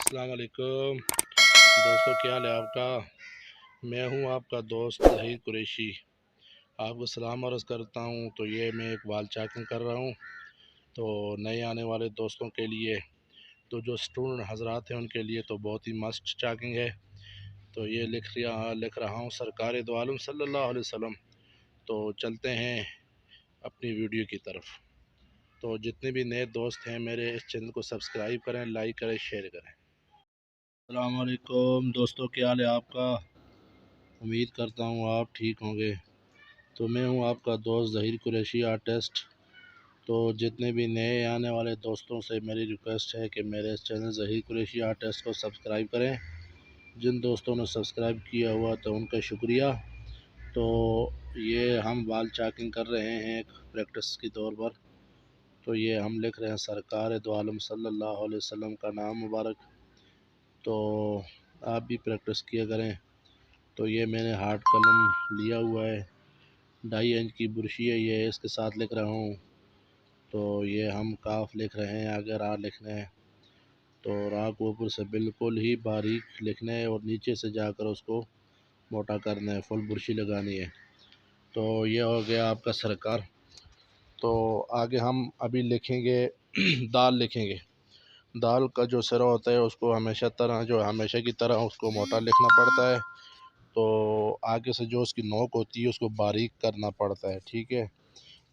अस्सलाम वालेकुम दोस्तों, क्या हाल है आपका। मैं हूं आपका दोस्त ज़हीर कुरैशी। आपको सलाम अर्ज़ करता हूं। तो ये मैं एक वाल चेकिंग कर रहा हूं। तो नए आने वाले दोस्तों के लिए, तो जो स्टूडेंट हजरात हैं उनके लिए तो बहुत ही मस्त चेकिंग है। तो ये लिख रहा हूं सरकार दो आलम सल्लल्लाहु अलैहि वसल्लम। तो चलते हैं अपनी वीडियो की तरफ। तो जितने भी नए दोस्त हैं मेरे इस चैनल को सब्सक्राइब करें, लाइक करें, शेयर करें। अस्सलाम वालेकुम दोस्तों, क्या हाल है आपका। उम्मीद करता हूँ आप ठीक होंगे। तो मैं हूँ आपका दोस्त ज़हीर कुरैशी आर्टिस्ट। तो जितने भी नए आने वाले दोस्तों से मेरी रिक्वेस्ट है कि मेरे इस चैनल ज़हीर कुरैशी आर्टिस्ट को सब्सक्राइब करें। जिन दोस्तों ने सब्सक्राइब किया हुआ तो उनका शुक्रिया। तो ये हम वाल चेकिंग कर रहे हैं एक प्रैक्टिस के तौर पर। तो ये हम लिख रहे हैं सरकार दो आलम सल्लल्लाहु अलैहि वसल्लम का नाम मुबारक। तो आप भी प्रैक्टिस किया करें। तो ये मैंने हार्ड कलम लिया हुआ है, 2.5 इंच की बुरशी है ये, इसके साथ लिख रहा हूँ। तो ये हम काफ लिख रहे हैं, अगर रा लिखना है तो रा को ऊपर से बिल्कुल ही बारीक लिखना है और नीचे से जाकर उसको मोटा करना है, फुल बुरशी लगानी है। तो ये हो गया आपका सरकार। तो आगे हम अभी लिखेंगे दाल लिखेंगे। दाल का जो सिरा होता है उसको हमेशा की तरह उसको मोटा लिखना पड़ता है। तो आगे से जो उसकी नोक होती है उसको बारीक करना पड़ता है, ठीक है।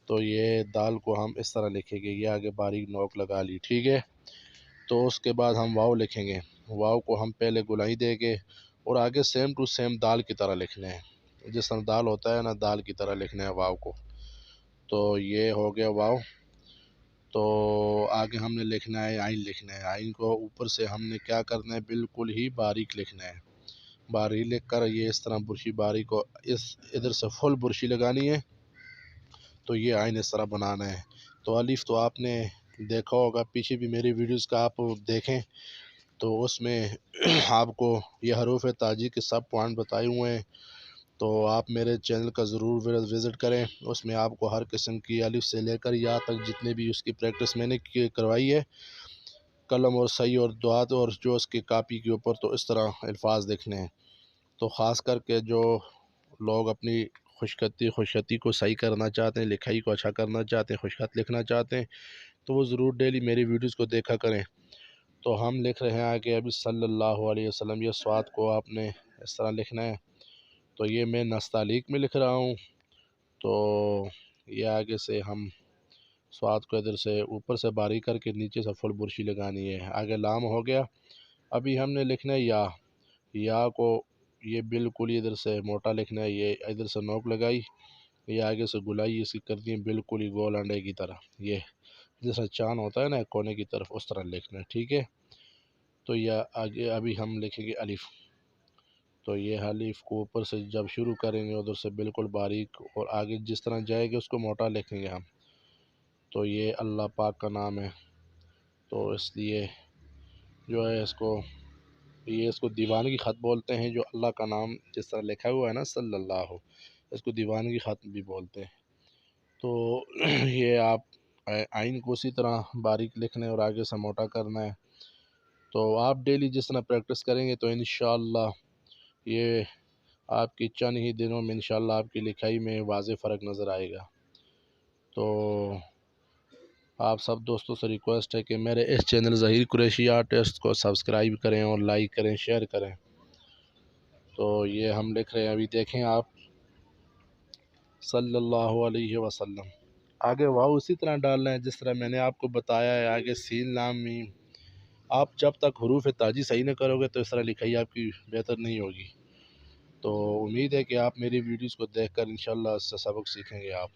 तो ये दाल को हम इस तरह लिखेंगे, ये आगे बारीक नोक लगा ली, ठीक है। तो उसके बाद हम वाव लिखेंगे। वाव को हम पहले गुलाई देंगे और आगे सेम टू सेम दाल की तरह लिखना है, जिस तरह दाल होता है ना, दाल की तरह लिखना है वाव को। तो ये हो गया वाव। तो आगे हमने लिखना है आइन लिखना है। आइन को ऊपर से हमने क्या करना है, बिल्कुल ही बारीक लिखना है। बारीक लिख कर ये इस तरह बुरशी बारीक को इस इधर से फुल बुरशी लगानी है। तो ये आइन इस तरह बनाना है। तो अलिफ तो आपने देखा होगा, पीछे भी मेरी वीडियोस का आप देखें तो उसमें आपको ये हरूफ ताजी के सब पॉइंट बताए हुए हैं। तो आप मेरे चैनल का ज़रूर विज़िट करें। उसमें आपको हर किस्म की अलिफ से लेकर या तक जितने भी उसकी प्रैक्टिस मैंने करवाई है, कलम और सही और दुआत और जो उसकी कापी के ऊपर, तो इस तरह अल्फाज लिखने हैं। तो ख़ास करके जो लोग अपनी खुशखती को सही करना चाहते हैं, लिखाई को अच्छा करना चाहते हैं, खुशखत लिखना चाहते हैं, तो वो ज़रूर डेली मेरी वीडियोस को देखा करें। तो हम लिख रहे हैं आगे अभी सल्लल्लाहु अलैहि वसल्लम, ये स्वाद को आपने इस तरह लिखना है। तो ये मैं नस्तालीक में लिख रहा हूँ। तो ये आगे से हम स्वाद को इधर से ऊपर से बारीक करके नीचे से फुल बुरशी लगानी है। आगे लाम हो गया। अभी हमने लिखना है या को ये बिल्कुल इधर से मोटा लिखना है, ये इधर से नोक लगाई, ये आगे से गुलाई इसकी कर दी बिल्कुल ही गोल अंडे की तरह, ये जैसा चांद होता है ना कोने की तरफ, उस तरह लिखना है, ठीक है। तो यह आगे अभी हम लिखेंगे अलिफ। तो ये अलिफ को ऊपर से जब शुरू करेंगे उधर से बिल्कुल बारीक और आगे जिस तरह जाएगा उसको मोटा लिखेंगे हम। तो ये अल्लाह पाक का नाम है, तो इसलिए जो है इसको दीवानगी ख़त बोलते हैं। जो अल्लाह का नाम जिस तरह लिखा हुआ है ना सल्लल्लाहु, इसको दीवानगी ख़त भी बोलते हैं। तो ये आप आइन को उसी तरह बारीक लिखना है और आगे से मोटा करना है। तो आप डेली जिस तरह प्रैक्टिस करेंगे तो इंशाअल्लाह ये आपकी चंद ही दिनों में इंशाअल्लाह आपकी लिखाई में वाज़ेह फ़र्क नज़र आएगा। तो आप सब दोस्तों से रिक्वेस्ट है कि मेरे इस चैनल ज़हीर कुरैशी आर्टिस्ट को सब्सक्राइब करें और लाइक करें, शेयर करें। तो ये हम लिख रहे हैं, अभी देखें आप सल्लल्लाहु अलैहि वसल्लम। आगे वाव उसी तरह डालना है जिस तरह मैंने आपको बताया है। आगे सीन लाम मीम, आप जब तक हरूफ ताजी सही नहीं करोगे तो इस तरह लिखाई आपकी बेहतर नहीं होगी। तो उम्मीद है कि आप मेरी वीडियोस को देखकर इंशाल्लाह इससे सबक सीखेंगे आप।